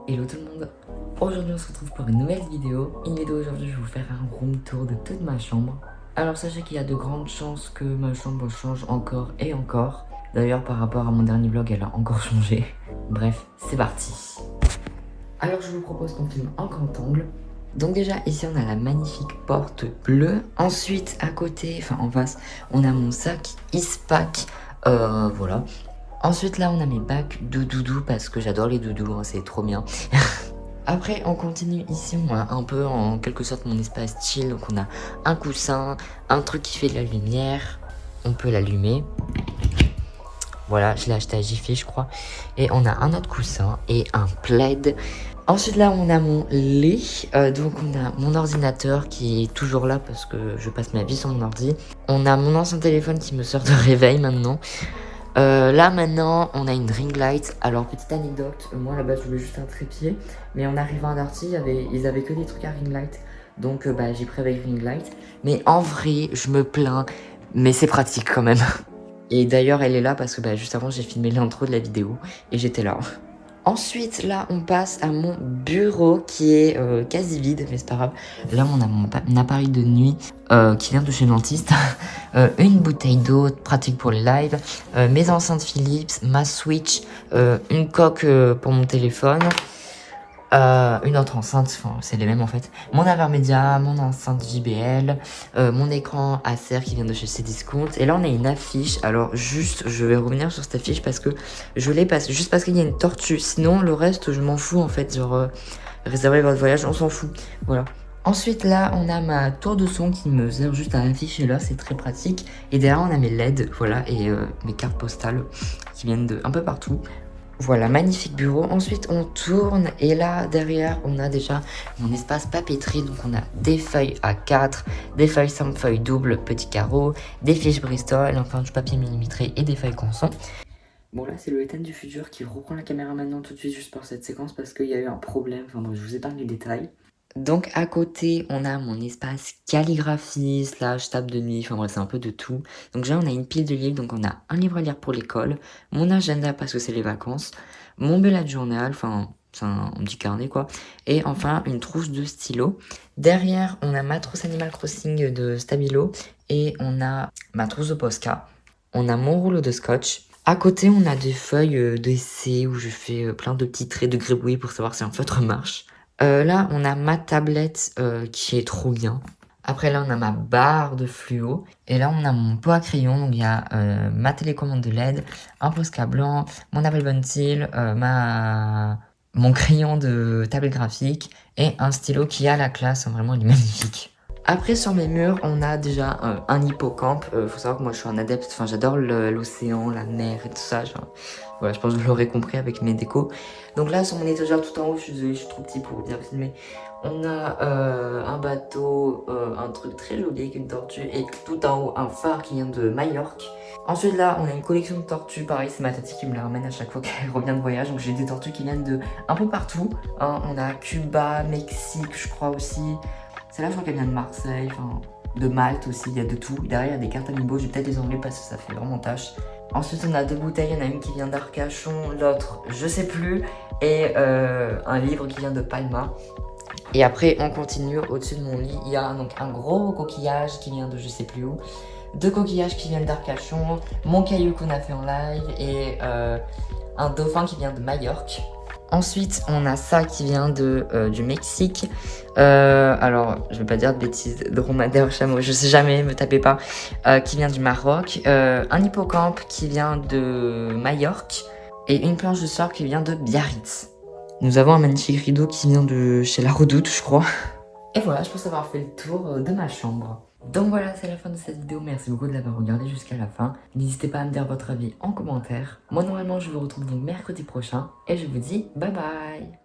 Hello tout le monde. Aujourd'hui on se retrouve pour une nouvelle vidéo. Une vidéo aujourd'hui, je vais vous faire un room tour de toute ma chambre. Alors sachez qu'il y a de grandes chances que ma chambre change encore et encore. D'ailleurs par rapport à mon dernier vlog, elle a encore changé. Bref, c'est parti. Alors je vous propose qu'on filme en grand angle. Donc déjà ici on a la magnifique porte bleue. Ensuite à côté, enfin en face, on a mon sac Ispac. Voilà. Ensuite là on a mes bacs de doudou parce que j'adore les doudous, hein, c'est trop bien. Après on continue ici, on a un peu en quelque sorte mon espace chill. Donc on a un coussin, un truc qui fait de la lumière, on peut l'allumer. Voilà, je l'ai acheté à Jiffy je crois. Et on a un autre coussin et un plaid. Ensuite là on a mon lit, donc on a mon ordinateur qui est toujours là parce que je passe ma vie sur mon ordi. On a mon ancien téléphone qui me sert de réveil maintenant. Là maintenant on a une ring light. Alors petite anecdote, moi là-bas je voulais juste un trépied, mais en arrivant à Darty ils avaient que des trucs à ring light. Donc j'ai pris avec ring light. Mais en vrai je me plains, mais c'est pratique quand même. Et d'ailleurs elle est là parce que juste avant j'ai filmé l'intro de la vidéo et j'étais là. Ensuite, là, on passe à mon bureau qui est quasi vide, mais c'est pas grave. Là, on a mon appareil de nuit qui vient de chez le dentiste. Une bouteille d'eau pratique pour les lives. Mes enceintes Philips, ma Switch, une coque pour mon téléphone. Une autre enceinte, enfin c'est les mêmes en fait. Mon Avermedia, mon enceinte JBL, mon écran Acer qui vient de chez Cdiscount. Et là on a une affiche. Alors juste, je vais revenir sur cette affiche parce que je l'ai passée juste parce qu'il y a une tortue. Sinon le reste je m'en fous en fait. Genre réserver votre voyage, on s'en fout. Voilà. Ensuite là on a ma tour de son qui me sert juste à afficher là, c'est très pratique. Et derrière on a mes LED, voilà, et mes cartes postales qui viennent de un peu partout. Voilà, magnifique bureau. Ensuite, on tourne et là, derrière, on a déjà mon espace papeterie. Donc, on a des feuilles A4, des feuilles 5 feuilles doubles, petits carreaux, des fiches Bristol, enfin du papier millimétré et des feuilles Canson. Bon, là, c'est le Ethan du futur qui reprend la caméra maintenant tout de suite juste pour cette séquence parce qu'il y a eu un problème. Enfin, bref, je vous épargne les détails. Donc à côté, on a mon espace calligraphie, slash table de nuit, enfin bref, c'est un peu de tout. Donc déjà, on a une pile de livres, donc on a un livre à lire pour l'école, mon agenda parce que c'est les vacances, mon bullet journal, enfin c'est un petit carnet quoi, et enfin une trousse de stylo. Derrière, on a ma trousse Animal Crossing de Stabilo, et on a ma trousse de Posca, on a mon rouleau de scotch. À côté, on a des feuilles d'essai où je fais plein de petits traits de gribouille pour savoir si un feutre marche. Là, on a ma tablette qui est trop bien. Après, là, on a ma barre de fluo. Et là, on a mon pot à crayon. Donc, il y a ma télécommande de LED, un Posca blanc, mon Apple Pencil, mon crayon de tablette graphique et un stylo qui a la classe. Vraiment, il est magnifique. Après, sur mes murs, on a déjà un hippocampe. Faut savoir que moi, je suis un adepte. Enfin, j'adore l'océan, la mer et tout ça. Genre, voilà, je pense que vous l'aurez compris avec mes décos. Donc là, sur mon étagère tout en haut, je suis désolée, je suis trop petit pour bien filmer. On a un bateau, un truc très joli avec une tortue. Et tout en haut, un phare qui vient de Majorque. Ensuite, là, on a une collection de tortues. Pareil, c'est ma tati qui me la ramène à chaque fois qu'elle revient de voyage. Donc j'ai des tortues qui viennent de un peu partout. Hein, on a Cuba, Mexique, je crois aussi. Celle-là, je crois qu'elle vient de Marseille, enfin, de Malte aussi, il y a de tout. Derrière, il y a des cartes amiibo, je vais peut-être les enlever parce que ça fait vraiment tâche. Ensuite, on a deux bouteilles, il y en a une qui vient d'Arcachon, l'autre, je sais plus. Et un livre qui vient de Palma. Et après, on continue, au-dessus de mon lit, il y a donc un gros coquillage qui vient de je sais plus où. Deux coquillages qui viennent d'Arcachon, mon caillou qu'on a fait en live et un dauphin qui vient de Majorque. Ensuite, on a ça qui vient du Mexique. Alors, je vais pas dire de bêtises, dromadaire, chameau, je sais jamais, me tapez pas. Qui vient du Maroc. Un hippocampe qui vient de Majorque. Et une planche de surf qui vient de Biarritz. Nous avons un magnifique rideau qui vient de chez La Redoute, je crois. Et voilà, je pense avoir fait le tour de ma chambre. Donc voilà, c'est la fin de cette vidéo. Merci beaucoup de l'avoir regardée jusqu'à la fin. N'hésitez pas à me dire votre avis en commentaire. Moi, normalement, je vous retrouve donc mercredi prochain. Et je vous dis bye bye.